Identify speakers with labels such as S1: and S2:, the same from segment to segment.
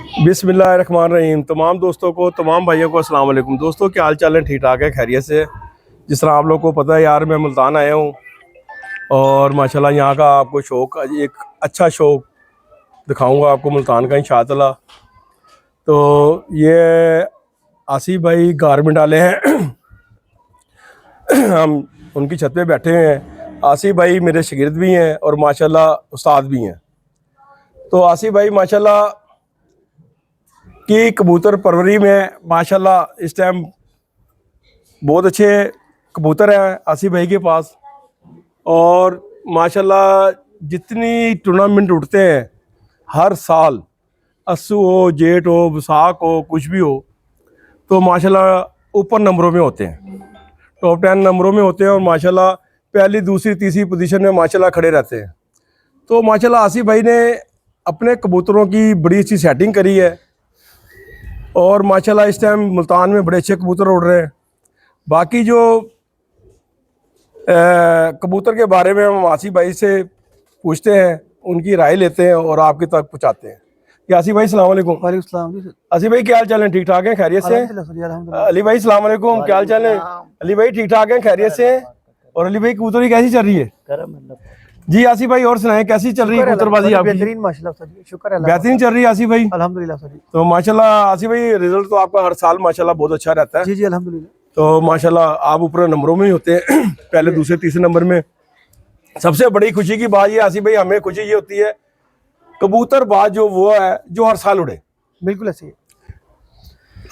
S1: बिस्मिल्लाहिर्रहमानिर्रहीम। तमाम दोस्तों को, तमाम भाइयों को अस्सलाम वालेकुम। दोस्तों क्या हाल चाल है? ठीक ठाक है, खैरियत से। जिस तरह आप लोग को पता है यार, मैं मुल्तान आया हूँ और माशाल्लाह यहाँ का आपको शौक, एक अच्छा शौक दिखाऊंगा आपको मुल्तान का इंशाअल्लाह। तो ये आसिफ भाई गारमेंट वाले हैं हम उनकी छत पे बैठे हुए हैं। आसिफ भाई मेरे शागिर्द भी हैं और माशाल्लाह उस्ताद भी हैं। तो आसिफ भाई माशाल्लाह कि कबूतर परवरी में माशाल्लाह इस टाइम बहुत अच्छे कबूतर हैं आसिफ भाई के पास। और माशाल्लाह जितनी टूर्नामेंट उठते हैं हर साल, अस्सू हो, जेट हो, वसाख हो, कुछ भी हो, तो माशाल्लाह ऊपर नंबरों में होते हैं, टॉप 10 नंबरों में होते हैं और माशाल्लाह पहली, दूसरी, तीसरी पोजीशन में माशाल्लाह खड़े रहते हैं। तो माशाल्लाह आसिफ भाई ने अपने कबूतरों की बड़ी अच्छी सेटिंग करी है और माशाल्लाह इस टाइम मुल्तान में बड़े अच्छे कबूतर उड़ रहे हैं। बाकी जो कबूतर के बारे में हम आसिफ भाई से पूछते हैं, उनकी राय लेते हैं और आपके तक पहुंचाते हैं। कि आसिफ भाई सलाम वालेकुम।
S2: वालेकुम सलाम।
S1: आसिफ भाई क्या हाल चाल है? ठीक ठाक हैं, खैरियत से? अली भाई सलाम वालेकुम, क्या हाल चाल है? अली भाई ठीक ठाक हैं, खैरियत से? और अली भाई कबूतरी कैसी चल रही है? जी आसिफ भाई और सुनाएं, कैसी चल रही है कबूतरबाजी आपकी?
S2: बेहतरीन माशाल्लाह सर, शुक्र है,
S1: बेहतरीन चल रही है आसिफ भाई?
S2: अल्हम्दुलिल्लाह सर।
S1: तो माशाल्लाह आसिफ भाई रिजल्ट तो आपका हर साल माशाल्लाह बहुत अच्छा रहता है।
S2: जी जी अल्हम्दुलिल्लाह।
S1: तो माशाल्लाह आप ऊपर नंबरों में ही होते हैं पहले, दूसरे, तीसरे नंबर में। सबसे बड़ी खुशी की बात ये आसिफ भाई, हमें खुशी ये होती है कबूतरबाज जो वो है जो हर साल उड़े।
S2: बिल्कुल ऐसे ही,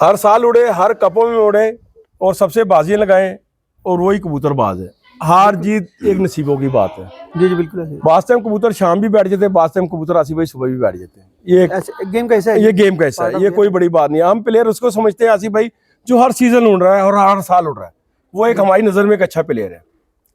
S1: हर साल उड़े, हर कपों में उड़े और सबसे बाजियां लगाएं, और वही कबूतरबाज है। हार जीत एक नसीबों की बात है।
S2: जी जी बिल्कुल ऐसे ही।
S1: बास टाइम कबूतर शाम भी बैठ जाते हैं, बास टाइम कबूतर आसिफ भाई सुबह भी बैठ जाते हैं। ये
S2: गेम कैसा है?
S1: ये गेम कैसा है, ये कोई बड़ी बात नहीं है। हम प्लेयर उसको समझते हैं आसिफ भाई जो हर सीजन उड़ रहा है और हर साल उड़ रहा है, वो एक हमारी नजर में एक अच्छा प्लेयर है।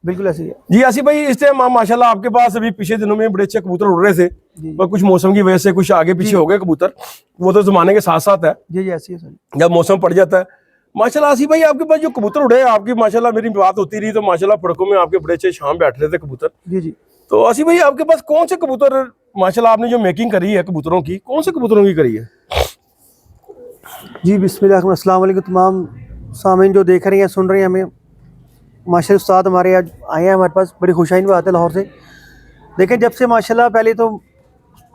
S2: बिल्कुल ऐसे ही है
S1: जी आसिफ भाई, इस टाइम माशाल्लाह आपके पास अभी पिछले दिनों में बड़े अच्छे कबूतर उड़ रहे थे, पर कुछ मौसम की वजह से कुछ आगे पीछे हो गए कबूतर, वो तो जमाने के साथ साथ है।
S2: जी जी ऐसे ही है सर।
S1: जब मौसम पड़ जाता है माशाल्लाह आसिफ भाई आपके पास जो कबूतर उड़े आपकी, माशाल्लाह मेरी बात होती रही तो माशाल्लाह पड़कों में आपके बड़े अच्छे शाम बैठ रहे थे कबूतर।
S2: जी जी।
S1: तो आसिफ भाई आपके पास कौन से कबूतर माशाल्लाह आपने जो मेकिंग करी है कबूतरों की, कौन से कबूतरों की करी है?
S2: जी बिस्मिल्लाह, अस्सलाम वालेकुम तमाम सामीन जो देख रहे हैं, सुन रहे हैं हमें। माशाल्लाह उस्ताद हमारे आज आए हैं हमारे पास, बड़ी खुशाइन भी आते हैं लाहौर से। देखें जब से माशाल्लाह, पहले तो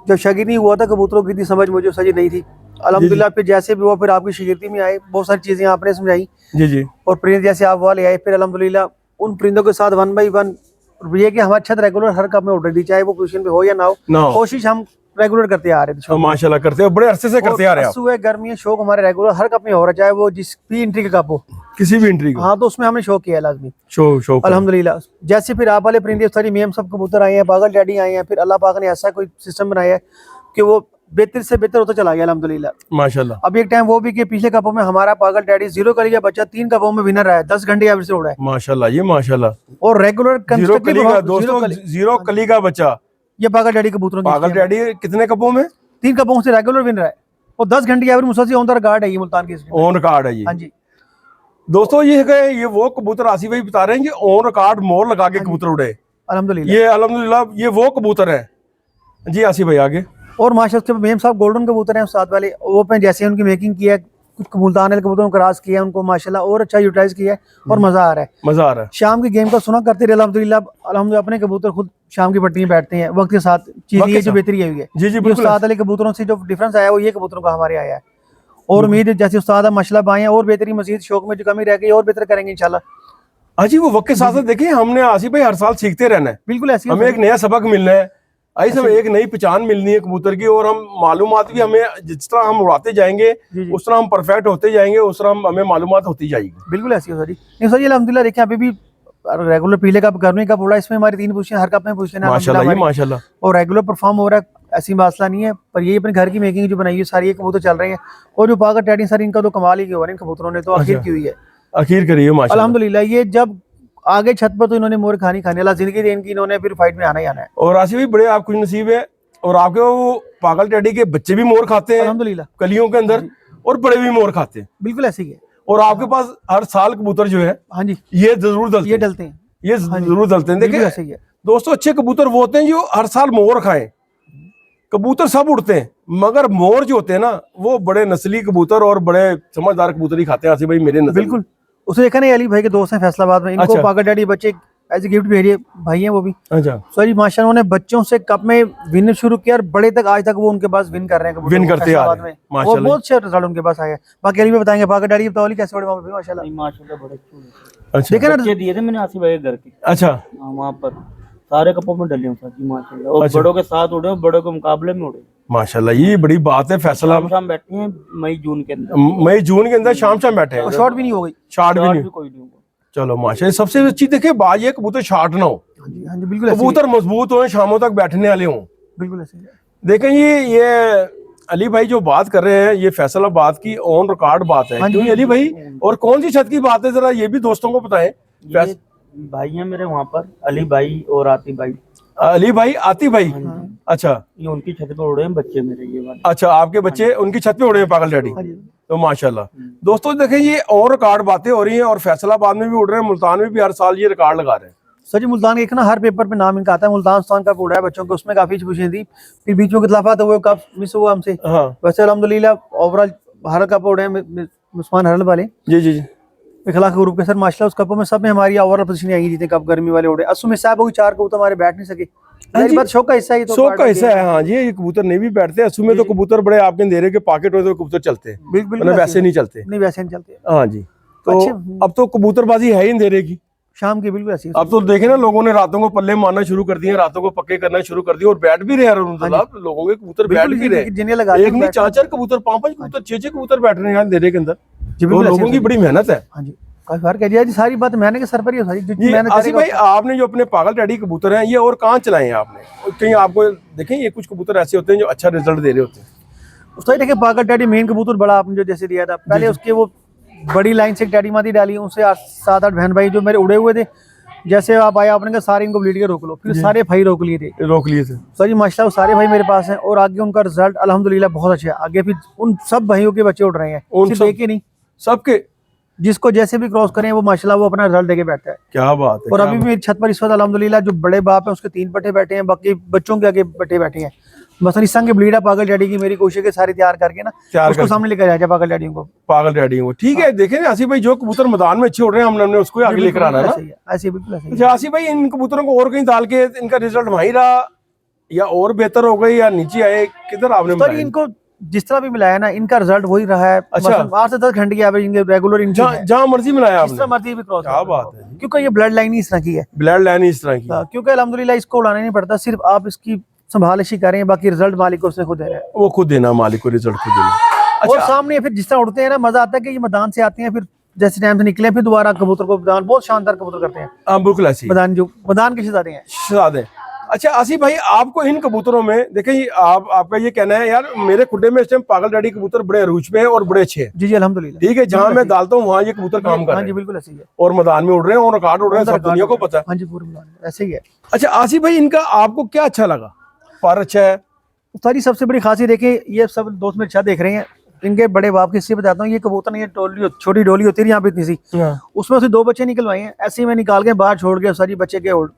S2: जब शागिर्दी हुआ था कबूतरों की इतनी समझ मुझे सही नहीं थी। अल्हम्दुलिल्लाह फिर जैसे भी हुआ, फिर आपकी शागिर्दी में आए, बहुत सारी चीज़ें आपने समझाई।
S1: जी जी।
S2: और परिंदे जैसे आप वाले आए, फिर अल्हम्दुलिल्लाह उन परिंदों के साथ 1 बाई 1 ये कि हमारी छत रेगुलर हर कप में उड़ रही थी, चाहे वो पोजीशन पे हो या ना हो, कोशिश हम रेगुलर करते आ रहे थे।
S1: माशाल्लाह करते हो, बड़े अरसे से करते आ रहे हैं।
S2: सुबह गर्मी शौक हमारे रेगुलर हर कप में हो रहा है, चाहे वो जिस भी एंट्री का कप हो,
S1: किसी भी एंट्री का।
S2: हाँ तो उसमें हमने शौक किया लाजमी।
S1: शौक
S2: अल्हम्दुलिल्लाह। जैसे फिर आप वाले परिंदे सारी मेम सब कबूतर आए हैं, पागल डैडी आए हैं, फिर अल्लाह पाक ने ऐसा कोई सिस्टम बनाया है कि वो बेहतर से बेहतर होता चला गया अल्हम्दुलिल्लाह
S1: माशाल्लाह।
S2: अब एक टाइम वो भी कि पिछले कपों में हमारा पागल डैडी 0 कली का बच्चा 3 कपों में विनर रहा है, 10 घंटे एवरेज से उड़ा है
S1: माशाल्लाह। ये माशाल्लाह
S2: और रेगुलर
S1: 0 कली का दोस्तों, 0 कली का बच्चा,
S2: ये पागल डैडी कबूतरों की।
S1: पागल डैडी कितने कपों में?
S2: 3 कपों से रेगुलर विनर है और 10 घंटे एवरेज मुसलसल ऑन द रिकॉर्ड है ये मुल्तान की।
S1: ऑन रिकॉर्ड है ये।
S2: हाँ जी
S1: दोस्तों ये वो कबूतर आसिफ भाई बता रहे हैं कि ऑन रिकॉर्ड मोर लगा के कबूतर उड़े।
S2: अल्हम्दुलिल्लाह।
S1: ये अल्हम्दुलिल्लाह ये वो कबूतर है। जी आसिफ भाई आगे।
S2: और माशाल्लाह मेम साहब गोल्डन कबूतर हैं साथ वाले, वो पे जैसे उनकी मेकिंग की है, कुछ मुल्तान वाले कबूतरों को क्रॉस किया है, उनको माशाल्लाह और अच्छा यूटिलाइज किया है और मजा आ रहा है।
S1: मजा आ रहा है।
S2: शाम की गेम का सुना करते रहे अल्हम्दुलिल्लाह अपने कबूतर खुद शाम की पट्टी में बैठते हैं वक्त के साथ। चीज ये जो बेहतरी हुई है
S1: जी जी
S2: बिल्कुल, उस्ताद वाले कबूतरों से जो डिफरेंस आया वो ये कबूतरों का हमारे आया है। और उम्मीद है जैसे उस्ताद माशाल्लाह आए हैं और बेहतरी मजीद शौक में जो कमी रह गई और बेहतर करेंगे इंशाल्लाह।
S1: हाँ जी, वो वक्त के साथ साथ देखिए हमने आसिफ भाई हर साल सीखते रहना है।
S2: बिल्कुल ऐसी
S1: हमें एक नया सबक मिलना है, ऐसे हमें एक नई पहचान मिलनी है कबूतर की, और हम मालूमात भी हमें जिस तरह हम उड़ाते जाएंगे उस तरह हम परफेक्ट होते जाएंगे, उस तरह हमें मालूमात होती जाएगी।
S2: बिल्कुल ऐसी हो नहीं सर। ये अल्हम्दुलिल्लाह देखिए अभी भी रेगुलर पीले कप गर्मी कप उड़ा, इसमें हमारी 3 पोजीशन हर कप में पोजीशन है
S1: माशाल्लाह।
S2: और रेगुलर परफॉर्म हो रहा है, ऐसी मसला नहीं है। पर ये अपने घर की मेकिंग जो बनाई है सारी ये कबूतर चल रहे हैं। और जो पागल टैडी सर इनका तो कमाल ही हो रहा है, इन कबूतरों ने तो आखिर की हुई है,
S1: आखिर करी है माशाल्लाह
S2: अल्हम्दुलिल्लाह। ये जब आगे छत पर तो इन्होंने मोर खानी अल्लाह जिंदगी दे इनकी, इन्होंने फिर फाइट में आना ही आना है।
S1: और आसिफ भाई बड़े आप खुश नसीब है, और आपके वो पागल टैडी के बच्चे भी मोर खाते हैं
S2: अल्हम्दुलिल्लाह
S1: कलियों के अंदर, और बड़े भी मोर खाते हैं।
S2: बिल्कुल ऐसी है।
S1: और आपके पास हर साल कबूतर जो है
S2: हाँ जी
S1: ये जरूर डलते हैं, ये जरूर डलते हैं। देखिए
S2: ऐसे ही है
S1: दोस्तों, अच्छे कबूतर वो होते हैं जो हर साल मोर खाएं। कबूतर सब उड़ते हैं, मगर मोर जो होते हैं ना वो बड़े नस्ली कबूतर और बड़े समझदार कबूतर ही खाते हैं आसिफ भाई मेरे नजर में।
S2: बिल्कुल। उसे देखा नहीं, अली भाई के दोस्त हैं फैसलाबाद में, इनको
S1: अच्छा।
S2: पागल डैडी बच्चे एज ए गिफ्ट भेजिए, भाई हैं वो भी।
S1: अच्छा,
S2: सॉरी माशाल्लाह, उन्होंने बच्चों से कप में विन शुरू किया और बड़े तक आज तक वो उनके पास विन कर रहे हैं,
S1: विन करते आ रहे हैं,
S2: में। वो
S1: माशाल्लाह।
S2: बहुत अच्छे रिजल्ट उनके पास आए हैं। बाकी अली भी बताएंगे, पागल डैडी बताओ अली कैसे बड़े मामले माशाल्लाह।
S3: माशाल्लाह बड़े अच्छे
S1: अच्छा,
S2: देखे ना,
S3: बच्चे दिए थे मैंने आसिफ भाई के घर के।
S1: अच्छा,
S3: हाँ, वहाँ पर सारे कपों में डले हूँ सर जी माशाल्लाह, और
S1: अच्छा।
S3: बड़ों के साथ उड़े, बड़ों के मुकाबले में उड़े।
S1: माशाल्लाह, ये बड़ी बात है। फैसला
S3: शाम शाम बैठे हैं मई जून के अंदर,
S1: मई जून के अंदर शाम शाम बैठे हैं,
S2: और शॉर्ट भी नहीं हो गई।
S1: शार्ट भी
S3: शॉट
S1: नहीं।
S3: भी कोई नहीं हुआ।
S1: चलो माशाल्लाह, सबसे अच्छी देखिए बात ये कबूतर शार्ट ना हो,
S2: हाँ जी, हाँ जी, बिल्कुल ऐसे ही है।
S1: कबूतर मजबूत हो, शामों तक बैठने वाले हों।
S2: बिल्कुल ऐसे ही है।
S1: देखें ये अली भाई जो बात कर रहे हैं ये फैसलाबाद की ऑन रिकॉर्ड बात है,
S2: हाँ जी।
S1: क्योंकि अली भाई और कौन सी छत की बात है, जरा ये भी दोस्तों को बताएं।
S3: ये भाई हैं मेरे वहाँ पर, अली भाई और आतिफ भाई।
S1: अली भाई, आती भाई, अच्छा
S3: ये उनकी छत पे उड़े हैं बच्चे मेरे, ये वाले।
S1: अच्छा, आपके बच्चे उनकी छत पे उड़े हैं पागल डैडी,
S2: हाँ जी।
S1: तो माशाल्लाह। दोस्तों देखें ये और रिकॉर्ड बातें हो रही हैं, और फैसलाबाद में भी उड़ रहे हैं, मुल्तान में भी हर साल ये रिकॉर्ड लगा रहे हैं।
S2: सर जी मुल्तान के एक ना हर पेपर पे नाम इनका आता है, मुल्तान उस्तान का उड़ा है बच्चों को, उसमें काफी पूछी थी, फिर बीच में खिलाफत हुए, कप मिस हुआ हमसे।
S1: हाँ,
S2: वैसे अल्हम्दुलिल्लाह ओवरऑल हर कप उड़े हैं उस्मान हरल वाले
S1: जी जी जी,
S2: इखलाक ग्रुप के। सर माशाल्लाह उस कपों में सब में हमारी ओवरऑल पोजीशन आई जितने कप गर्मी वाले उड़े। असु में साहब हुई 4 कबूतर हमारे बैठ नहीं सके,
S1: हाँ जी।
S2: बात शौक का हिस्सा ही तो,
S1: शौक का हिस्सा है। हाँ जी, ये कबूतर नहीं भी बैठते, असू में तो कबूतर बड़े आपके अंधेरे के पॉकेट होते कबूतर चलते हैं,
S2: बिल्कुल
S1: मतलब वैसे नहीं चलते।
S2: नहीं वैसे नहीं चलते।
S1: हाँ जी, तो
S2: अच्छे-
S1: अब तो कबूतरबाजी है ही अंधेरे की।
S2: शाम की बिल्कुल ऐसी है।
S1: अब तो देखे ना, लोगों ने रातों को पल्ले मारना शुरू कर दिए, रातों को पक्के करना शुरू कर दिए, और बैठ भी रहे हैं अल्हम्दुलिल्लाह, लोगों के कबूतर बैठ भी रहे हैं।
S2: जिन्हें लगा
S1: एक नहीं 4-4 कबूतर, 5-5 कबूतर, 6-6 कबूतर बैठ रहे हैं यहाँ अंधेरे के अंदर।
S2: जी,
S1: तो
S2: बिल्कुल
S1: लोगों
S2: ऐसे
S1: की बड़ी मेहनत है।
S2: हाँ जी, काफी फर्क है जी। जी सारी बात मैंने के सर पर ही है सारी, जितनी
S1: ये
S2: मेहनत
S1: आसिफ भाई,
S2: करेगा।
S1: आपने जो अपने पागल डैडी कबूतर हैं ये और कहाँ चलाए हैं आपने? कहीं आपको देखें, ये कुछ कबूतर ऐसे होते हैं जो अच्छा रिजल्ट दे रहे होते हैं।
S2: उसका देखिए पागल डैडी मेन कबूतर बड़ा आपने जो जैसे दिया था, पहले उसके वो बड़ी लाइन से एक डैडी माती डाली, उनसे 7-8 बहन भाई जो मेरे उड़े हुए थे, जैसे आप आए आपने कहा सारे इनको ब्लीड के रोक लो, फिर सारे भाई रोक लिए थे।
S1: रोक लिए थे।
S2: सर जी माशाल्लाह सारे भाई मेरे पास हैं, और आगे उनका रिजल्ट अल्हम्दुलिल्लाह बहुत अच्छा है। आगे फिर उन सब भाइयों के बच्चे उड़ रहे हैं,
S1: उन
S2: सिर्फ
S1: सब-
S2: एक ही नहीं,
S1: सबके,
S2: जिसको जैसे भी क्रॉस करें वो माशाल्लाह वो अपना रिजल्ट देके बैठता है।
S1: क्या बात है।
S2: और
S1: क्या
S2: अभी भी मेरी छत पर इस वक्त अल्हम्दुलिल्लाह जो बड़े बाप है उसके 3 पट्टे बैठे हैं, बाकी बच्चों के आगे पट्टे बैठे हैं। मसलन इस संग के ब्लीड है पागल डैडी की, मेरी कोशिश है सारी तैयार करके ना
S1: तैयार
S2: उसको
S1: करके।
S2: सामने लेकर जाए पागल डैडी को।
S1: पागल डैडी को ठीक है। देखें ना आसिफ भाई, जो कबूतर मैदान में अच्छे उड़ रहे हैं हमने उसको ही आगे लेकर आना है ना।
S2: ऐसे ही है, ऐसे ही, बिल्कुल ऐसे ही है।
S1: अच्छा आसिफ भाई, इन कबूतरों को और कहीं डाल के इनका रिजल्ट वहीं रहा, या और बेहतर हो गई, या नीचे आए, किधर आपने
S2: सॉरी
S1: मिलाया?
S2: इनको जिस तरह भी मिलाया ना, इनका रिजल्ट वही रहा है।
S1: अच्छा।
S2: मसलन 8 से 10 घंटे की एवरेज इनके रेगुलर इनकी है।
S1: जहाँ मर्जी मिलाया
S2: जिस तरह
S1: आपने,
S2: मर्जी भी क्रॉस
S1: क्या बात है जी।
S2: क्योंकि ये ब्लड लाइन ही इस तरह की है।
S1: ब्लड लाइन इस तरह की।
S2: क्योंकि अल्हम्दुलिल्लाह इसको उड़ाना नहीं पड़ता, सिर्फ आप इसकी संभालिश ही करें, बाकी रिजल्ट मालिक को उसने खुद देना है।
S1: वो खुद देना, मालिक को रिजल्ट खुद देना।
S2: और सामने फिर जिस तरह उड़ते हैं ना, मजा आता है कि ये मैदान से आते हैं, फिर जैसे टाइम से निकले फिर दोबारा कबूतर को मैदान, बहुत शानदार कबूतर करते हैं
S1: हाँ बिल्कुल ऐसी
S2: मैदान, जो मैदान के शहजादे हैं।
S1: शहजादे। अच्छा आसिफ भाई, आपको इन कबूतरों में देखें, आपका ये कहना है यार मेरे खुड्डे में इस टाइम पागल डैडी कबूतर बड़े अरूज पे हैं और बड़े अच्छे हैं।
S2: जी जी अल्हम्दुलिल्लाह।
S1: ठीक है, जहाँ मैं डालता हूँ वहाँ ये कबूतर काम कर
S2: हाँ
S1: रहे
S2: जी
S1: हैं
S2: बिल्कुल ऐसे ही है।
S1: और मैदान में उड़ रहे हैं और रिकॉर्ड उड़ रहे हैं, सब दुनिया को पता है।
S2: हाँ जी पूरे मैदान में ऐसे ही है।
S1: अच्छा आसिफ भाई, इनका आपको क्या अच्छा लगा? पर अच्छा है,
S2: सारी सबसे बड़ी खासियत देखें, ये सब दोस्त मेरे अच्छा देख रहे हैं, इनके बड़े बाप की हिस्से बताता हूँ। ये कबूतर नहीं, ये टोली छोटी डोली होती है यहाँ पे इतनी सी, उसमें से 2 बच्चे निकलवाए हैं, ऐसे ही मैं निकाल के बाहर छोड़ गया, सारी बच्चे के उड़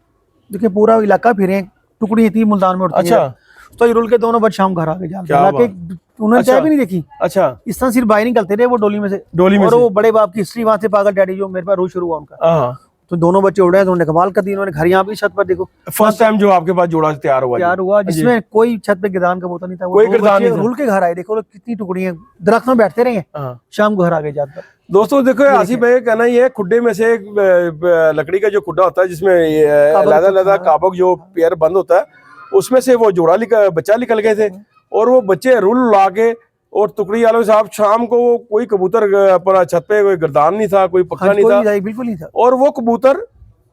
S2: देखिए पूरा इलाका फिरे हैं, टुकड़ी थी मुल्तान में उड़ती
S1: अच्छा।
S2: है। तो ये रुल के दोनों बच्चे शाम घर आ गए
S1: क्या
S2: जाके,
S1: बात।
S2: उन्होंने चाय
S1: अच्छा।
S2: भी नहीं देखी,
S1: अच्छा
S2: इस तरह सिर्फ बाहर निकलते रहे वो डोली में से।
S1: डोली में
S2: और
S1: से।
S2: वो बड़े बाप की हिस्ट्री वहाँ से पागल डैडी जो मेरे पास रोज शुरू हुआ उनका,
S1: हाँ,
S2: तो दोनों बच्चे उड़े हैं, तो उन्होंने कमाल कर दी। उन्होंने घर यहाँ पे छत पर देखो
S1: फर्स्ट टाइम जो आपके पास जोड़ा तैयार हुआ
S2: तैयार हुआ, जिसमें कोई छत पे गिरदान का कबूतर नहीं था, वो
S1: कोई
S2: 2
S1: गिरदान
S2: बच्चे
S1: नहीं था।
S2: रुल के घर आए, देखो कितनी टुकड़ी है, दरख्त में बैठते रहे हैं,
S1: हाँ।
S2: शाम को घर आ गए जात पर।
S1: दोस्तों देखो आसिफ भाई का कहना ये है, खुड्डे में से एक लकड़ी का जो खुड्डा होता है जिसमें लहदा काबक जो पेयर बंद होता है, उसमें से वो बच्चा निकल गए थे, और वो बच्चे रुल ला के, और टुकड़ी वालों साहब शाम को कोई कबूतर पर छत पे कोई गर्दान नहीं था, कोई पक्का नहीं था,
S2: बिल्कुल नहीं था,
S1: और वो कबूतर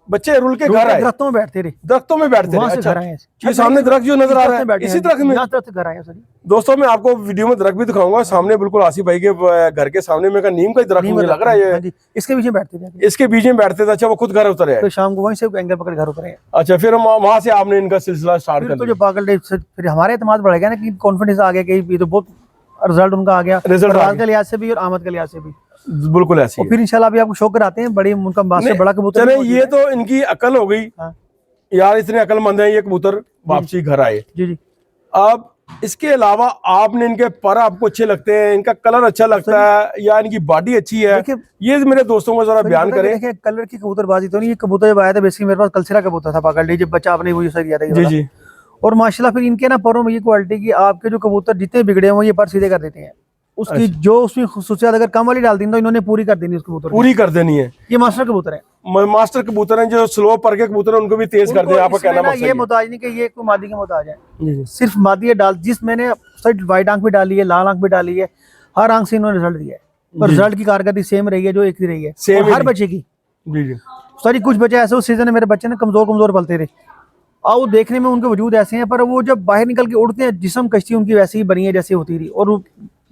S1: बच्चे रुल के घर आए,
S2: दरख्तों में बैठते रहे,
S1: दरख्तों में बैठते
S2: वहां
S1: रहे।
S2: से
S1: अच्छा,
S2: घर आए।
S1: ये सामने दरख्त जो नजर आ रहा है इसी दरख्त में,
S2: यहाँ दरख्त घर आए।
S1: दोस्तों मैं आपको वीडियो में दरख्त भी दिखाऊंगा, सामने बिल्कुल आसिफ भाई के घर के सामने में का नीम का दरख्त मुझे लग रहा है ये,
S2: इसके पीछे बैठते थे,
S1: इसके बीच में बैठते थे। अच्छा, वो खुद घर उतरे हैं।
S2: तो शाम को वहीं से एंगल पकड़ घर उतरे हैं।
S1: अच्छा, फिर वहां से आपने इनका सिलसिला स्टार्ट
S2: फिर
S1: कर
S2: तो
S1: दिया।
S2: जो पागल फिर हमारे एतमाद बढ़ गया ना, कि कॉन्फिडेंस आ गया कि ये तो बहुत रिजल्ट उनका आ गया,
S1: रिजल्ट आ गया।
S2: के लिहाज से भी और आमद के लिहाज से भी।
S1: बिल्कुल ऐसी
S2: और फिर इंशाल्लाह अभी आपको शौक कराते हैं, बड़ी उनका बात से बड़ा कबूतर
S1: चले,
S2: भी मौजूद
S1: ये
S2: है।
S1: तो इनकी अकल हो गई
S2: हाँ।
S1: यार, इतने अकलमंद हैं ये कबूतर, वापसी घर आए।
S2: जी जी।
S1: अब इसके अलावा आपने इनके पर आपको अच्छे लगते हैं, इनका कलर अच्छा लगता है या इनकी बॉडी अच्छी है,
S2: देखिए,
S1: ये मेरे दोस्तों को जरा बयान करें।
S2: देखिए कलर की कबूतरबाजी तो नहीं, ये कबूतर जब आया था बेसिकली मेरे पास कलसिरा कबूतर था, पकड़ लीजिए बच्चा आपने वही सही दिया था ये
S1: जी
S2: वाला।
S1: जी
S2: और माशाल्लाह फिर इनके ना परों में ये क्वालिटी की आपके जो कबूतर जितने बिगड़े हुए ये पर सीधे कर देते हैं। उसकी जो उसमें खुसूसियत अगर कम वाली डाल दी तो इन्होंने पूरी कर देनी उस कबूतर की।
S1: पूरी कर देनी है।
S2: ये मास्टर कबूतर है,
S1: मास्टर कबूतर हैं जो स्लो पर के कबूतर हैं उनको भी तेज कर दे, आपका
S2: इसमें
S1: कहना
S2: ना
S1: मकसद
S2: ये
S1: है।
S2: मोहताज नहीं कि ये कोई मादी के मोहताज है,
S1: जी जी
S2: सिर्फ मादी है डाल, जिस मैंने साइड वाइट आंख भी डाली है, लाल आंख भी डाली है, हर आंख से इन्होंने रिजल्ट दिया है और
S1: जी।
S2: रिजल्ट की कारकर्दगी सेम रही है जो एक ही रही है,
S1: सेम
S2: और
S1: ही
S2: हर
S1: रही।
S2: बच्चे की।
S1: जी जी
S2: सॉरी कुछ बच्चे ऐसे उस सीजन में मेरे बच्चे ने कमजोर कमजोर पलते रहे, और वो देखने में उनके वजूद ऐसे हैं, पर वो जब बाहर निकल के उड़ते हैं जिस्म कश्ती उनकी वैसी ही बनी है जैसी होती थी। और वो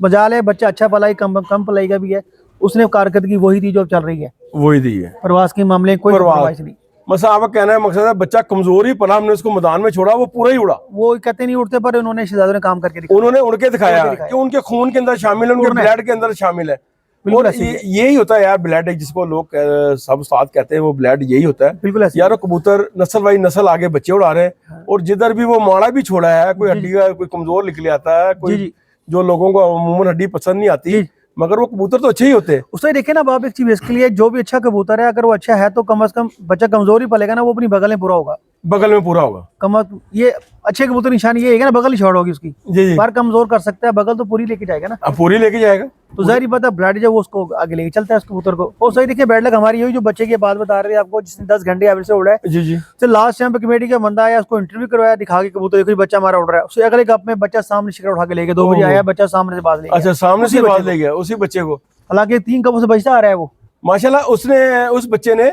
S2: मजाल है बच्चा अच्छा पलाई कम पलाई का भी है, उसने कारकर्दगी वही थी जो अब चल रही है।
S1: वही दी है
S2: प्रवास के मामले में कोई परवाह नहीं,
S1: बस आपका कहना है मकसद है बच्चा कमजोर ही पला, हमने उसको मैदान में छोड़ा वो पूरा ही उड़ा।
S2: वो कहते नहीं उड़ते, पर उन्होंने शहजादों ने काम करके दिखाया।
S1: उन्होंने उड़ के दिखाया
S2: उड़ के दिखाया।
S1: कि उनके खून के अंदर शामिल है, उनके
S2: उड़ना है।
S1: ब्लड के अंदर शामिल है।
S2: बिल्कुल
S1: और
S2: ऐसे ही है।
S1: यही होता है यार, ब्लड जिसको लोग सब उस्ताद कहते हैं वो ब्लड यही होता है
S2: बिल्कुल ऐसे ही
S1: यार। वो कबूतर नस्ल वाई नस्ल आगे बच्चे उड़ा रहे हैं, और जिधर भी वो माड़ा भी छोड़ा है, कोई हड्डी का कोई कमजोर निकले आता है,
S2: जी
S1: कोई
S2: जी
S1: जो लोगों को अमूमन हड्डी पसंद नहीं आती,
S2: जी।
S1: मगर वो कबूतर तो अच्छे ही होते हैं।
S2: उससे देखे ना आप एक चीज इसके लिए, जो भी अच्छा कबूतर है अगर वो अच्छा है तो कम से कम बच्चा कमजोर ही पलेगा ना, वो अपनी बगल में पूरा होगा।
S1: बगल में पूरा होगा।
S2: ये अच्छे कबूतर निशानी ये है ना, बगल ही शॉर्ट होगी उसकी।
S1: जी जी
S2: पर कमजोर कर सकता है, बगल तो पूरी लेके जाएगा ना।
S1: अब पूरी लेके जाएगा।
S2: तो जाहिर बात है ब्लड जब वो उसको आगे लेके चलता है उस कबूतर को। और सही देखिए बैड लक हमारी यही जो बच्चे की बात बता रहे थे आपको, जिसने 10 घंटे एवरेज से उड़ा है,
S1: जी जी
S2: तो लास्ट टाइम पे कमेटी का बंदा आया, उसको इंटरव्यू करवाया, दिखा के कबूतर देखो बच्चा हमारा उड़ रहा है, उससे अगले कप में बच्चा सामने शिकार उठा के ले गया, 2 बजे आया बच्चा सामने से बाज ले गया।
S1: अच्छा, सामने से
S2: उसी
S1: बाज
S2: बच्चे
S1: ले गया उसी बच्चे को।
S2: हालांकि 3 कपों से बचता आ रहा है वो।
S1: माशाल्लाह उसने उस बच्चे ने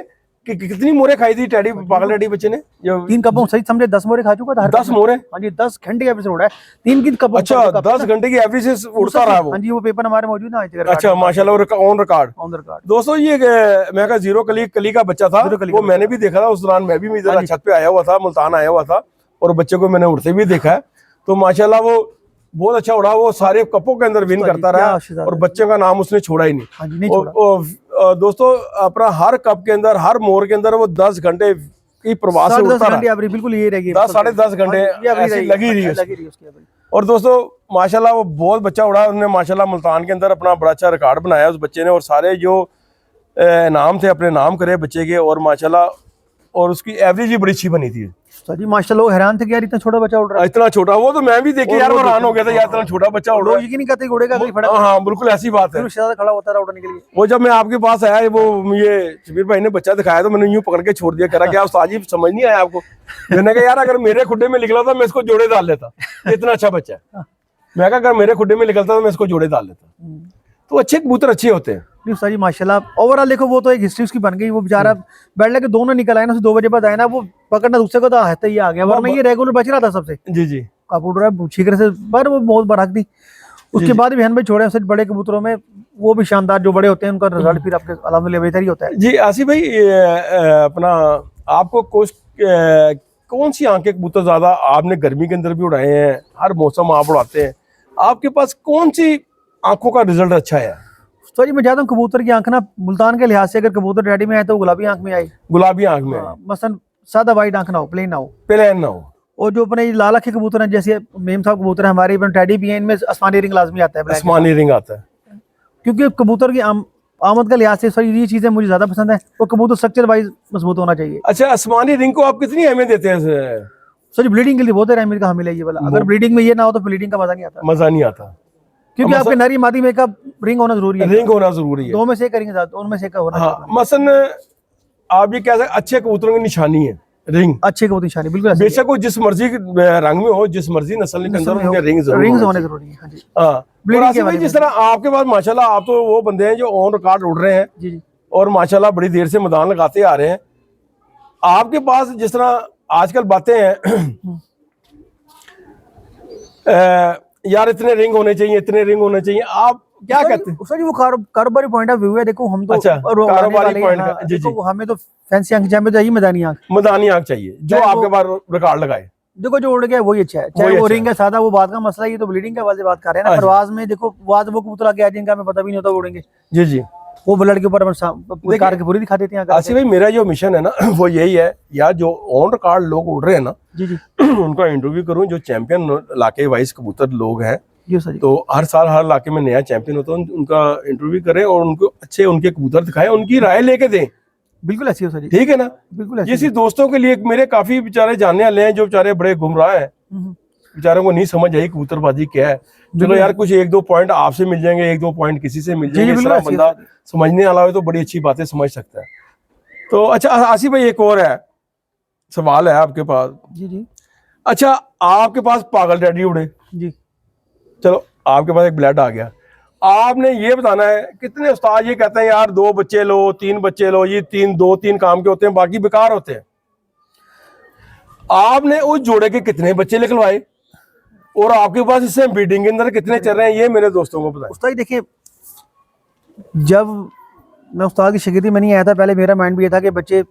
S1: कितनी मोरे खाई थी टैडी, पागल टैडी बच्चे ने जो
S2: 3 कपों सही समझे 10 मोरे खा चुका था।
S1: 10 मोरे।
S2: हाँ जी 10 घंटे एवरेज से उड़ा है, 3 की कपों।
S1: अच्छा 10 घंटे की एवरेज से उड़ता रहा वो।
S2: हाँ जी वो पेपर हमारे मौजूद ना।
S1: अच्छा माशाल्लाह, on record.
S2: On the record
S1: दोस्तों ये मैं कहा जीरो कली का बच्चा था,
S2: जीरो कली
S1: वो
S2: का
S1: मैंने भी देखा था उस दौरान। मैं भी इधर छत पे आया हुआ था, मुल्तान आया हुआ था, और बच्चे को मैंने उड़ते भी देखा है। तो माशाल्लाह वो बहुत अच्छा उड़ा, वो सारे कपों के अंदर विन करता रहा, और बच्चे का नाम उसने छोड़ा ही नहीं।
S2: हाँ जी नहीं छोड़ा।
S1: और दोस्तों अपना हर कप के अंदर, हर मोर के अंदर वो 10 घंटे की प्रवास से उड़ता रहा।
S2: बिल्कुल ये रहेगी
S1: 10 साढ़े 10 घंटे ऐसी लगी रही उसकी। और दोस्तों माशाल्लाह वो बहुत बच्चा उड़ा, उन्होंने माशाल्लाह मुल्तान के अंदर अपना बड़ा अच्छा रिकॉर्ड बनाया उस बच्चे ने, और सारे जो इनाम थे अपने नाम करे बच्चे के, और माशाल्लाह और उसकी एवरेज भी बड़ी अच्छी बनी थी।
S2: जी माशाल्लाह लोग हैरान थे कि यार इतना छोटा बच्चा उड़ रहा है।
S1: इतना छोटा, वो तो मैं भी देखी यार, हैरान हो गया था यार, इतना छोटा बच्चा उड़ रहा
S2: लोग यकीन नहीं करते कि उड़ेगा अगली फटक।
S1: है। हाँ बिल्कुल ऐसी बात है।
S2: फिर शहजादा खड़ा होता रहा उड़ने के लिए।
S1: वो जब मैं आपके पास आया, वो ये शबीर भाई ने बच्चा दिखाया तो मैंने यूं पकड़ के छोड़ दिया, कह रहा क्या उस्ताद जी समझ नहीं आया आपको? मैंने कहा यार अगर मेरे खुड्डे में निकला था मैं इसको जोड़े डाल लेता, इतना अच्छा बच्चा है। मैं कहा अगर मेरे खुड्डे में निकलता तो मैं इसको जोड़े डाल लेता। तो अच्छे कबूतर अच्छे होते हैं।
S2: सर जी माशाल्लाह ओवरऑल देखो वो तो एक हिस्ट्री उसकी बन गई। वो बेचारा बैठ लगे दोनों निकल आए ना, 2 बजे बाद आए ना, वो पकड़ना दूसरे को तो हंसते ही आ गया, वरना ये रेगुलर बच रहा था सबसे।
S1: जी जी
S2: कबूतर है छिकर से, पर वो बहुत बराक दी। उसके बाद भी हन भाई छोड़े उससे बड़े कबूतरों में, वो भी शानदार जो बड़े होते हैं उनका रिजल्ट फिर आपके अल्हम्दुलिल्लाह बेहतर ही होता है।
S1: जी आसिफ भाई, अपना आपको कौन सी आंख के कबूतर ज्यादा आपने गर्मी के अंदर भी उड़ाए हैं, हर मौसम आप उड़ाते हैं, आपके पास कौन सी आंखों का रिजल्ट अच्छा है?
S2: सॉरी मैं चाहता हूँ कबूतर की आंख ना मुल्तान के लिहाज से अगर कबूतर रेडी में आए तो गुलाबी आंख में आए,
S1: गुलाबी आंख में,
S2: मसलन सादा वाइट आंख ना हो, प्लेन ना हो,
S1: प्लेन ना हो।
S2: और जो अपने लाल आंखें कबूतर हैं जैसे मेम साहब कबूतर है हमारे, टैडी भी हैं, इनमें आसमानी रिंग लाजमी आता है,
S1: आसमानी रिंग आता है।
S2: क्योंकि कबूतर की आमद का लिहाज से सॉरी ये चीजें मुझे ज्यादा पसंद है। वो कबूतर स्ट्रक्चर वाइज मजबूत होना चाहिए।
S1: अच्छा, आसमानी रिंग को आप कितनी अहमियत देते हैं?
S2: सॉरी ब्लीडिंग के लिए बहुत अहमियत का हमें ये वाला, अगर ब्लीडिंग में ये ना हो तो ब्लीडिंग का मजा नहीं आता,
S1: मजा नहीं आता,
S2: क्योंकि आपके नरी मादी में का रिंग होना जरूरी है।
S1: रिंग होना जरूरी है,
S2: 2 में से करेंगे, दोनों में से का होना।
S1: हाँ मसन आप ये कह सकते अच्छे कबूतरों की निशानी है रिंग,
S2: अच्छे कबूतर निशानी बिल्कुल।
S1: बेशक वो जिस मर्जी रंग में हो, जिस मर्जी नस्ल के अंदर उनके रिंग्स
S2: होने जरूरी है। हाँ जी
S1: हाँ। और आसिफ भाई जिस तरह आपके पास माशाल्लाह आप तो वो बंदे हैं जो ऑन रिकॉर्ड उड़ रहे हैं
S2: जी जी,
S1: और माशाल्लाह बड़ी देर से मैदान लगाते आ रहे हैं। आपके पास जिस तरह आजकल बातें हैं यार इतने रिंग होने चाहिए, इतने रिंग होने चाहिए, आप क्या कहते हैं?
S2: सर जी वो कारोबारी पॉइंट ऑफ व्यू है। देखो हम तो
S1: अच्छा, कारोबारी पॉइंट का, जी जी,
S2: हमें तो फैंसी आंख चाहिए, चाहिए मैदानी आंख,
S1: मैदानी आंख चाहिए जो आपके पास रिकॉर्ड लगाए।
S2: देखो जो उड़ गया वही अच्छा है, चाहे वो रिंग है सादा, वो बात का मसला, ये तो ब्लीडिंग के बात कर रहे हैं ना। प्रवास में देखो वो कबूतर आगे आ जिनका हमें पता भी नहीं होता वो उड़ेंगे।
S1: जी जी,
S2: वो ब्लड के ऊपर पूरी कार की पूरी दिखा देते हैं आकर
S1: आसिफ भाई मेरा जो मिशन है ना वो यही है यार, जो ऑन रिकॉर्ड लोग उड़ रहे हैं ना
S2: जी जी
S1: उनका इंटरव्यू करूं, जो चैंपियन इलाके वाइज कबूतर लोग हैं,
S2: जी सर जी।
S1: तो हर साल हर इलाके में नया चैंपियन होता है, उनका इंटरव्यू करें और उनको अच्छे उनके कबूतर दिखाएं, उनकी राय लेके दें,
S2: बिल्कुल ऐसी हो सर जी,
S1: ठीक है ना।
S2: बिल्कुल ऐसी
S1: ये सिर्फ दोस्तों के लिए, मेरे काफी बेचारे जानने वाले हैं जो बेचारे बड़े गुमराह हैं, बेचारों को नहीं समझ आई कबूतरबाजी क्या है। चलो यार कुछ एक दो पॉइंट आपसे मिल जाएंगे, एक दो पॉइंट किसी से मिल जाएंगे, इस तरह बंदा समझने वाला हो तो बड़ी अच्छी बातें समझ सकता है। तो अच्छा आसिफ भाई एक और है सवाल है आपके पास।
S2: जी जी
S1: अच्छा आपके पास पागल डैडी उड़े,
S2: जी,
S1: चलो आपके पास एक ब्लड आ गया, आपने ये बताना है कितने उस्ताद ये कहते हैं यार 2 बच्चे लो 3 बच्चे लो, ये 2-3 काम के होते हैं बाकी बेकार होते हैं, आपने उस जोड़े के कितने बच्चे निकलवाए और आपके पास इससे ब्रीडिंग के अंदर कितने चल रहे हैं, ये मेरे दोस्तों को बताएं।
S2: उस्ताद देखिए, जब मैं उस्ताद की शागिर्दी में नहीं आया था, पहले मेरा माइंड भी ये था कि बच्चे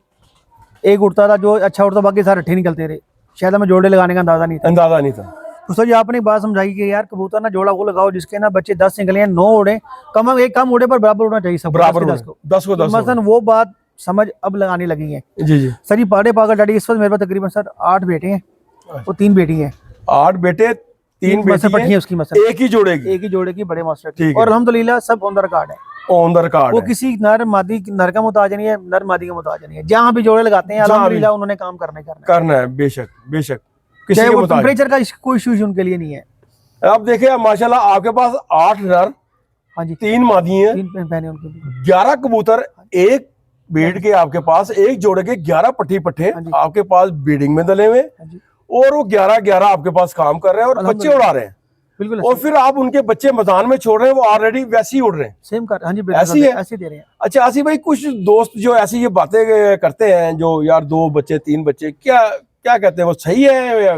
S2: एक उड़ता था जो अच्छा उड़ता, बाकी सारे अट्ठे निकलते रहे, शायद हमें जोड़े लगाने का अंदाजा नहीं था। उस्ताद जी आपने एक बात समझाई कि यार कबूतर ना जोड़ा वो लगाओ जिसके ना बच्चे 10 निकले हैं, 9 उड़े, कम उड़े पर बराबर उड़ना चाहिए सब,
S1: बराबर 10 को 10
S2: मसलन वो बात समझ अब लगाने लगी है।
S1: जी जी
S2: सर ये पागल डैडी इस वक्त मेरे पास तकरीबन सर 8 बेटे हैं और 3 बेटी हैं।
S1: 8 बेटे 3 बेटी
S2: है उसकी, मसलन
S1: एक ही जोड़े की
S2: बड़े मास्टर, और अल्हम्दुलिल्लाह सब ऑन द रिकॉर्ड है,
S1: ऑन द रिकॉर्ड,
S2: वो किसी नर का मुताज नहीं है, नर मादी का मुताज नहीं है, जहाँ भी जोड़े लगाते हैं अल्हम्दुलिल्लाह उन्होंने काम करना है।
S1: बेशक किसी के मुताबिक
S2: टेम्परेचर का कोई इशू उनके लिए नहीं है।
S1: अब देखिए माशाल्लाह आपके पास 8 नर,
S2: हाँ जी,
S1: 3 मादी हैं,
S2: 3 बहनें उनकी,
S1: 11 कबूतर, एक ब्रीड के आपके पास, एक जोड़े के 11 पट्टे आपके पास ब्रीडिंग में दले हुए, और वो 11 आपके पास काम कर रहे हैं और बच्चे उड़ा रहे हैं,
S2: बिल्कुल।
S1: और फिर आप उनके बच्चे मैदान में छोड़ रहे हैं, वो ऑलरेडी वैसे ही उड़ रहे हैं,
S2: सेम कर, हाँ जी
S1: ऐसी है,
S2: ऐसे दे रहे हैं।
S1: अच्छा आसिफ भाई कुछ दोस्त जो ऐसी ये बातें करते हैं जो यार 2 बच्चे 3 बच्चे, क्या क्या कहते हैं, वो सही है?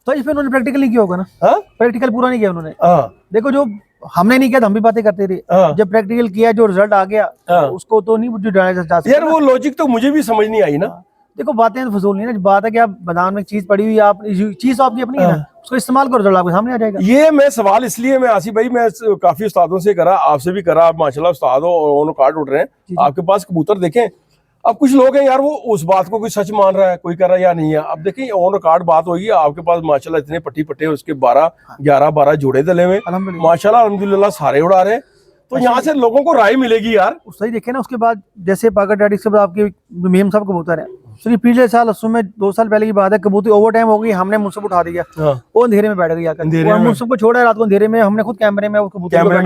S2: तो इस पे उन्होंने प्रैक्टिकल नहीं किया होगा ना, प्रैक्टिकल पूरा नहीं किया उन्होंने। देखो जो हमने नहीं किया तो हम भी बातें करते थे, जब प्रैक्टिकल किया जो रिजल्ट आ गया उसको तो नहीं बुझाया जा सकता
S1: यार, वो लॉजिक तो मुझे भी समझ नहीं आई ना।
S2: देखो बातें तो फजूल नहीं है, बात है कि आप मैदान में चीज पड़ी हुई, आप चीज आपकी अपनी है ना, उसको इस्तेमाल करो, रिजल्ट आपके सामने आ जाएगा।
S1: ये मैं सवाल इसलिए मैं आसिफ भाई मैं काफी उस्तादों से करा, आपसे भी करा, आप माशाल्लाह उस्ताद हो और ऑन कार्ड उड़ रहे हैं, आपके पास कबूतर देखें। अब कुछ लोग हैं यार वो उस बात को कोई सच मान रहा है, कोई कर रहा है या नहीं है। अब देखिए ऑन रिकॉर्ड बात होगी, आपके पास माशाल्लाह इतने पट्टे उसके 11 जोड़े दले हुए, माशाल्लाह अल्हम्दुलिल्लाह सारे उड़ा रहे हैं, तो यहाँ से लोगों को राय मिलेगी यार।
S2: सही देखे ना, उसके बाद जैसे पागल डैडी के बाद आपके मेम साहब कबूतर है, सर पिछले साल उसमें 2 साल पहले की बात है, कबूतर ओवर टाइम हो गई, हमने मुझसे उठा दिया, वो अंधेरे में बैठ गया, मुझसे को छोड़ा रात को अंधेरे में, हमने खुद कैमरे में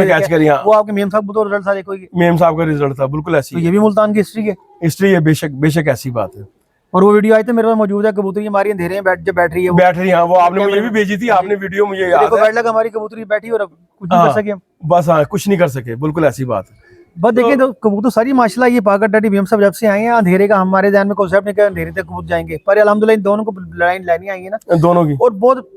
S1: कैच करिया,
S2: वो आपके मेम साहब का रिजल्ट था, देखो
S1: मेम साहब का रिजल्ट था, बिल्कुल ऐसी।
S2: तो ये भी मुल्तान की हिस्ट्री है,
S1: बेशक ऐसी बात है।
S2: और वो वीडियो आई थी मेरे पास मौजूद है, कबूतरी हमारी अंधेरे में बैठ रही है,
S1: वो आपने मुझे भी भेजी थी, आपने वीडियो मुझे याद है,
S2: बैठ लगा हमारी कबूतरी बैठी और कुछ नहीं कर सके हम,
S1: बस हाँ कुछ नहीं कर सके, बिल्कुल ऐसी बात है।
S2: बस देखें तो कबूतर सारी माशाल्लाह ये पागल डैडी भीम साहब जब से आए हैं, अंधेरे का हमारे ध्यान में कॉन्सेप्ट नहीं, अंधेरे तक कबूतर जाएंगे, पर अल्हम्दुलिल्लाह इन दोनों को लाइन लाइनें आई है ना
S1: दोनों की,
S2: और बहुत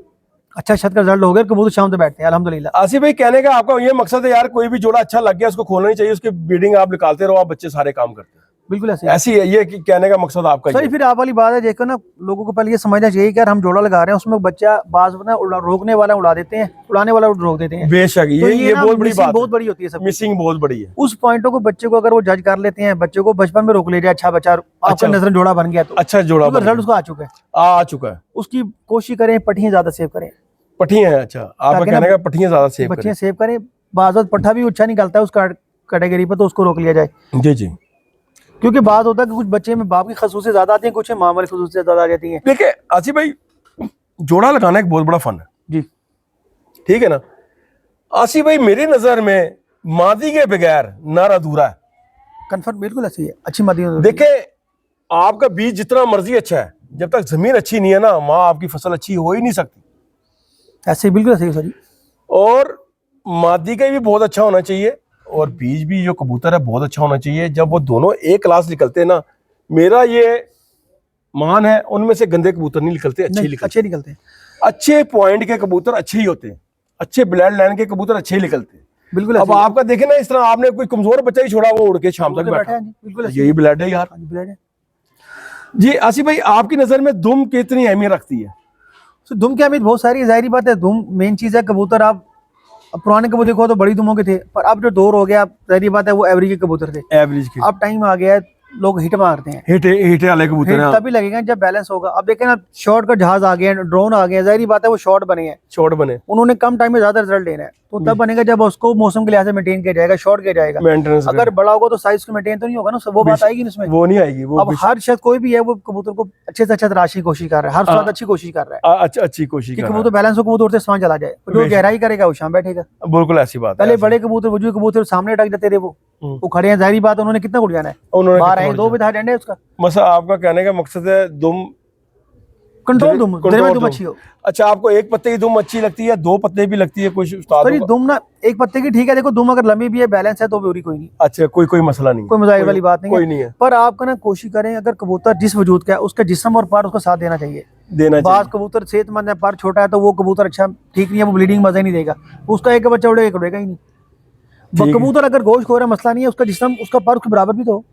S2: अच्छा शत का रिजल्ट हो गया, कबूतर शाम तक बैठते हैं अल्हम्दुलिल्लाह।
S1: आसिफ भाई कहने का आपका ये मकसद है यार, कोई भी जोड़ा अच्छा लग गया उसको खोलना नहीं चाहिए, उसकी ब्रीडिंग आप निकालते रहो, आप बच्चे सारे काम करते हैं,
S2: बिल्कुल
S1: ऐसी है ये कहने का मकसद आपका।
S2: सही फिर आप वाली बात है, देखो ना लोगों को पहले ये समझना चाहिए कि यार हम जोड़ा लगा रहे हैं, उसमें बच्चा बाज ना रोकने वाला उड़ा देते हैं, उड़ाने वाला रोक देते हैं,
S1: बेशक ये बहुत बड़ी बात,
S2: बहुत बड़ी होती है, सब
S1: मिसिंग बहुत बड़ी है।
S2: उस पॉइंटों को बच्चे को अगर वो जज कर लेते हैं, बच्चे को बचपन में रोक ले जाए, अच्छा बच्चा आपका नजर जोड़ा बन गया तो
S1: अच्छा जोड़ा
S2: रिजल्ट उसको आ चुका है, उसकी कोशिश करें पट्टियां ज्यादा सेव करें,
S1: पट्टियां, अच्छा आपका कहने का पट्टियां ज्यादा सेव
S2: करें, बाज़ पट्ठा भी अच्छा निकलता है उस कैटेगरी पर, तो उसको रोक लिया जाए।
S1: जी
S2: क्योंकि बात होता है कि कुछ बच्चे में बाप की खसूसियत ज्यादा आती है, कुछ माँ वाली खसूसियत ज्यादा आ जाती है।
S1: देखिए आसिफ भाई जोड़ा लगाना एक बहुत बड़ा फन है
S2: जी,
S1: ठीक है ना। आसिफ भाई मेरी नजर में मादी के बगैर नर अधूरा है,
S2: कंफर्म बिल्कुल ऐसी है, अच्छी मादी।
S1: देखिए आपका बीज जितना मर्जी अच्छा है, जब तक जमीन अच्छी नहीं है ना, माँ आपकी फसल अच्छी हो ही नहीं सकती,
S2: ऐसे बिल्कुल ऐसे ही सर।
S1: और मादी का भी बहुत अच्छा होना चाहिए, और बीज भी जो कबूतर है बहुत अच्छा होना चाहिए। जब वो दोनों एक क्लास निकलते हैं ना, मेरा ये मान है उनमें से गंदे कबूतर नहीं निकलते, अच्छे निकलते हैं। अच्छे पॉइंट के कबूतर अच्छे ही होते हैं, अच्छे ब्लड लाइन के कबूतर अच्छे ही निकलते हैं, बिल्कुल। अब आपका देखे ना इस तरह आपने कोई कमजोर बच्चा ही छोड़ा, वो उड़ के शाम तक बैठा, यही ब्लड है यार, ब्लड है जी। आसिफ भाई आपकी नजर में दुम कितनी अहमियत रखती है?
S2: तो दुम की अहमियत बहुत सारी है, जाहिर बात है, दुम मेन चीज है। कबूतर आप अब पुराने कबूतर देखो तो बड़ी दुमों के थे, पर अब जो दौर हो गया, जाहिर बात है वो एवरेज के कबूतर थे।
S1: एवरेज के
S2: अब टाइम आ गया है, लोग हिट मारते हैं।
S1: हिट वाले कबूतर
S2: हिट
S1: हैं,
S2: तभी लगेगा जब बैलेंस होगा। अब देखें ना, शॉर्ट का जहाज आ गया, ड्रोन आ गया, जाहिर बात है वो शॉर्ट बने हैं,
S1: शॉर्ट बने,
S2: उन्होंने कम टाइम में ज्यादा रिजल्ट लेना है, तो तब बनेगा जब उसको मौसम के लिहाज से मेंटेन किया जाएगा, शॉर्ट किया जाएगा।
S1: मेंटेनेंस
S2: अगर बड़ा होगा तो साइज को मेंटेन तो नहीं होगा ना, वो बात आएगी ना इसमें।
S1: वो नहीं आएगी। वो
S2: अब हर शख्स कोई भी है वो कबूतर को अच्छे से अच्छा तराशने की कोशिश कर रहा है, हर साथ अच्छी कोशिश कर रहा है
S1: अच्छी कोशिश
S2: कि
S1: कर रहा
S2: कबूतर बैलेंस हो, कबूतर से सामान चला जाए। जो गहराई करेगा वो शाम बैठेगा।
S1: है। बिल्कुल ऐसी बात है।
S2: पहले बड़े कबूतर वजू कबूतर सामने अटक जाते थे, वो खड़े हैं, जाहिर बात है उन्होंने कितना उड़ जाना है,
S1: उन्होंने
S2: बाहर आए 2 बजे डंडे उसका
S1: मसा आपका कहने का मकसद है दुम
S2: कंट्रोल, दुम अच्छी हो।
S1: अच्छा, आपको एक पत्ते की दुम अच्छी लगती है, 2 पत्ते भी लगती है? कुछ उस्ताद
S2: सॉरी, दुम ना एक पत्ते की ठीक है, देखो दुम अगर लंबी भी है, बैलेंस है तो भी कोई नहीं,
S1: अच्छा, कोई मसला नहीं,
S2: कोई मजाक वाली बात
S1: कोई
S2: नहीं
S1: नहीं
S2: है।
S1: है।
S2: पर आपका ना कोशिश करें, अगर कबूतर जिस वजूद का है उसका जिस्म और पर उसका साथ देना चाहिए। बाज कबूतर सेहतमंद है, पर छोटा है तो वो कबूतर अच्छा ठीक नहीं है, वो ब्लीडिंग मजा नहीं देगा, उसका एक बच्चा उड़ेगा, एक उड़ेगा ही नहीं। कबूतर अगर गोश्त खो रहा है मसला नहीं है, उसका जिस्म उसका पर उसके बराबर भी तो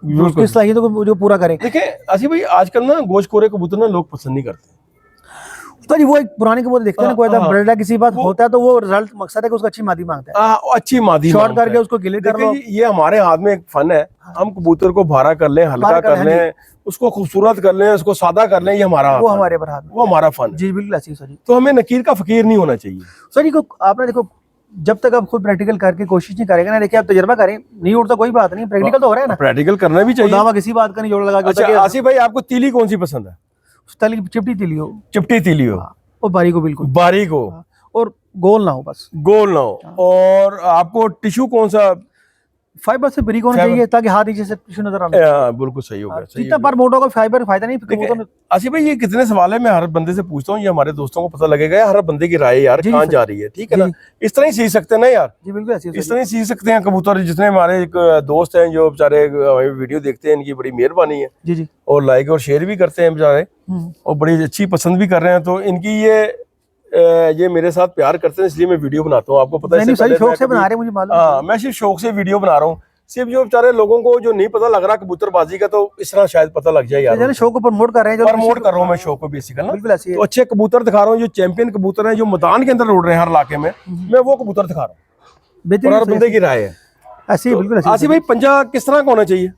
S2: उसकी सलाहियतों को जो पूरा करे।
S1: देखिए आसिफ भाई, आजकल ना गोश्तखोरे कबूतर ना लोग पसंद नहीं करते।
S2: तो जी वो एक पुराने कबूतर देखते हैं ना, कोई ब्रीडर किसी बात होता है तो वो रिजल्ट मकसद है कि उसको अच्छी मादी मांगता है,
S1: अच्छी मादी
S2: शॉर्ट करके उसको गिले कर लो।
S1: ये हमारे हाथ में एक फन है, हम कबूतर को भारा कर लें, हल्का कर लें, उसको खूबसूरत कर लें, उसको सादा कर लें, ये हमारा
S2: वो हमारे पर हाथ,
S1: वो हमारा फन
S2: जी बिल्कुल ऐसी सर जी।
S1: तो हमें नकीर का फकीर नहीं होना चाहिए
S2: सर जी को आपने देखो, जब तक आप खुद प्रैक्टिकल करके कोशिश नहीं करेगा ना, देखिए आप तजर्बा करें, नहीं उड़ता कोई बात नहीं, प्रैक्टिकल तो हो रहा है ना,
S1: प्रैक्टिकल करना भी चाहिए।
S2: दावा किसी बात का नहीं जोड़ लगा के।
S1: अच्छा आसिफ भाई, आपको तीली कौन सी पसंद है?
S2: तली चिपटी तीली हो,
S1: चिपटी तीली हो
S2: और बारीक हो, बिल्कुल
S1: बारीक हो,
S2: और गोल ना हो, बस
S1: गोल ना हो। और आपको टिश्यू कौन सा?
S2: फाइबर से बारीक होना चाहिए ताकि हाथ नीचे से टिश्यू नजर आए।
S1: बिल्कुल सही हो गया,
S2: जितना पर मोटा होगा फाइबर फायदा नहीं कबूतर।
S1: आसिफ भाई, ये कितने सवाल है, मैं हर बंदे से पूछता हूँ, ये हमारे दोस्तों को पता लगेगा, हर बंदे की राय यार कहाँ जा रही है, ठीक है ना? इस तरह ही सीख सकते हैं ना यार।
S2: जी बिल्कुल ऐसी
S1: इस तरह ही सीख सकते हैं कबूतर। जितने हमारे एक दोस्त हैं जो बेचारे वीडियो देखते हैं, इनकी बड़ी मेहरबानी है
S2: जी जी,
S1: और लाइक और शेयर भी करते हैं बेचारे, और बड़ी अच्छी पसंद भी कर रहे हैं। तो इनकी ये मेरे साथ प्यार करते हैं, इसलिए मैं वीडियो बनाता हूँ। आपको पता है,
S2: शौक से बना रहे हैं, मुझे मालूम।
S1: हाँ, मैं सिर्फ शौक से वीडियो बना रहा हूँ। सिर्फ जो बेचारे लोगों को जो नहीं पता लग रहा कबूतरबाजी का, तो इस तरह शायद पता लग जाए यार।
S2: शौक को प्रमोट कर रहे हैं,
S1: प्रमोट कर रहा हूँ मैं शौक को बेसिकली ना।
S2: बिल्कुल ऐसी है।
S1: तो अच्छे कबूतर दिखा रहा हूँ, जो चैंपियन कबूतर हैं, जो मैदान के अंदर उड़ रहे हैं हर इलाके में, मैं वो कबूतर दिखा रहा हूँ, हर बंदे की राय है
S2: ऐसी। बिल्कुल ऐसी।
S1: आसिफ भाई, पंजा किस तरह का होना चाहिए?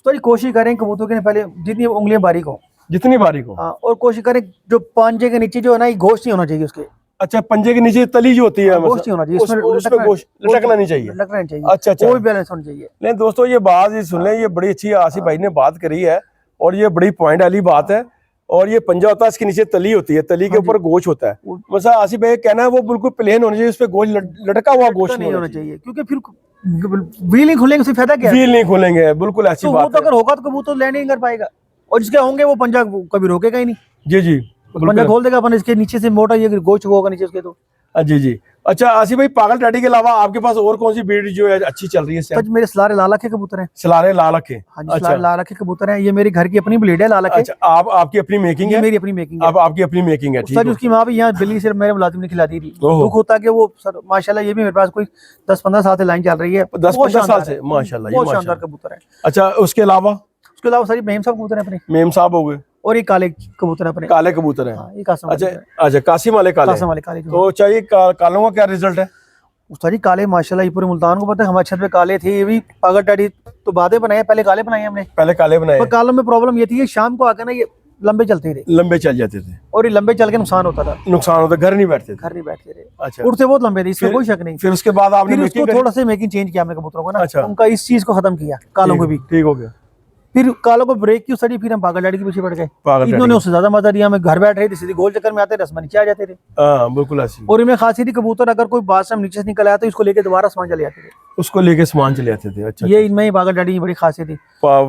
S2: तो कोशिश करें कबूतर के पहले जितनी उंगलियां बारीक हो,
S1: जितनी बारीक हो,
S2: और कोशिश करें जो पंजे के नीचे जो है ना, ये गोश्त नहीं होना चाहिए उसके।
S1: अच्छा, पंजे के नीचे तली जो होती है,
S2: गोश्त नहीं होना चाहिए,
S1: उसमें गोश्त लटकना नहीं चाहिए,
S2: लटकना नहीं चाहिए।
S1: अच्छा अच्छा,
S2: वो भी बैलेंस होना चाहिए।
S1: नहीं दोस्तों, ये बात ये सुन लें, ये बड़ी अच्छी आसिफ भाई ने बात करी है, और ये बड़ी पॉइंट वाली बात है। और ये पंजा होता है, इसके नीचे तली होती है, तली के ऊपर गोश्त होता है। मतलब आसिफ भाई कहना है वो बिल्कुल प्लेन होना चाहिए, उस पर गोश्त लटका हुआ गोश्त
S2: नहीं होना चाहिए, क्योंकि फिर व्हील नहीं खुलेंगे, उससे फायदा क्या है?
S1: व्हील नहीं खुलेंगे, बिल्कुल ऐसी बात है।
S2: तो अगर होगा तो कबूतर लैंड नहीं कर पाएगा, और जिसके होंगे वो पंजा कभी रोकेगा ही नहीं।
S1: जी जी,
S2: पंजा खोल देगा अपन, इसके नीचे से मोटा ये गोश्त होगा नीचे उसके तो।
S1: जी जी। अच्छा आसिफ भाई, पागल टैडी के अलावा आपके पास और कौन सी ब्रीड जो है अच्छी चल रही है?
S2: तो मेरे सलारे लाला के कबूतर हैं।
S1: सलारे लाला के?
S2: हाँ जी, सलारे लाला के कबूतर हैं, ये मेरी घर की अपनी ब्रीड है लाला के।
S1: अच्छा, आपकी अपनी मेकिंग है?
S2: मेरी अपनी मेकिंग है।
S1: आपकी अपनी मेकिंग है, ठीक है।
S2: उसकी माँ भी यहाँ दिल्ली से मेरे मुलाजिम ने खिलाती थी। दुख होता कि वो सर माशाल्लाह, ये भी मेरे पास कोई 10-15 साल से लाइन चल रही है।
S1: 10-15 साल से माशाल्लाह,
S2: बहुत शानदार कबूतर है।
S1: अच्छा, उसके अलावा
S2: सारी मेम साहब कबूतर है अपने।
S1: मेम साहब हो गए,
S2: और ये काले कबूतर है अपने।
S1: काले कबूतर हैं।
S2: ये कासिम वाले।
S1: अच्छा, कासिम वाले काले। तो चाहिए कालों का क्या रिजल्ट है?
S2: उस्ताद काले माशाल्लाह ये पूरे मुल्तान को पता है, हमारे छत पे काले थे। ये भी पागल टैडी तो बातें बनाए, पहले काले बनाए हमने।
S1: पहले काले बनाए,
S2: पर कालों में प्रॉब्लम ये थी कि शाम को आकर ना ये लंबे चलते थे,
S1: लंबे चल जाते थे,
S2: और ये लंबे चल के नुकसान होता था।
S1: नुकसान होता, घर नहीं बैठते थे। अच्छा,
S2: उड़ते बहुत लंबे थे, इसमें कोई शक नहीं।
S1: फिर उसके बाद आपने
S2: उसको थोड़ा सा मेकिंग चेंज किया हमने कबूतरों को ना।
S1: अच्छा,
S2: उनका इस चीज को खत्म किया, कालों को भी
S1: ठीक हो गया।
S2: फिर कालों को ब्रेक की उड़ी, फिर हम पागल डैडी के पीछे पड़ गए। इन्होंने उससे ज्यादा मजा दिया। हमें घर बैठ रहे थे, सीधे गोल चक्कर में आते रसमा नीचे आ जाते थे।
S1: बिल्कुल ऐसी।
S2: और इनमें खासियत थी, कबूतर अगर कोई बात से नीचे से निकल आया तो इसको लेके दोबारा सामान चले जाते थे,
S1: उसको लेके सामान चले जाते थे। अच्छा,
S2: ये इनमें पागल डैडी की बड़ी खासियत थी,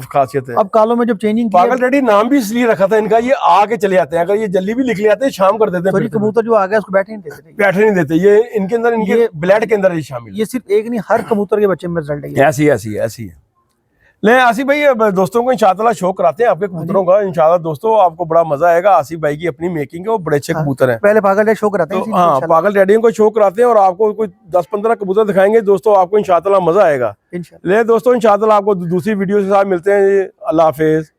S1: खासियत है।
S2: अब कालों में जब चेंजिंग
S1: पागल डैडी नाम भी इसलिए रखा था इनका, ये आके चले जाते हैं, अगर ये जल्दी भी लिख ले आते हैं शाम कर देते हैं।
S2: कबूतर जो आ गया उसको बैठे नहीं देते,
S1: बैठे नहीं देते। ये इनके अंदर, इनके ब्लड के अंदर शामिल।
S2: ये सिर्फ एक नहीं, हर कबूतर के बच्चे में रिजल्ट है।
S1: ऐसी है। ले आसिफ भाई, अब दोस्तों को इंशाल्लाह शो कराते हैं आपके कबूतरों का। इंशाल्लाह दोस्तों, आपको बड़ा मजा आएगा। आसिफ भाई की अपनी मेकिंग है, वो बड़े अच्छे कबूतर हैं।
S2: पहले पागल डैडी शो कराते हैं।
S1: हाँ, पागल डैडियों को शो कराते हैं, और आपको कोई 10-15 कबूतर दिखाएंगे दोस्तों, आपको इंशाल्लाह मजा आएगा। ले दोस्तों, इंशाल्लाह आपको दूसरी वीडियो के साथ मिलते हैं। अल्लाह हाफिज।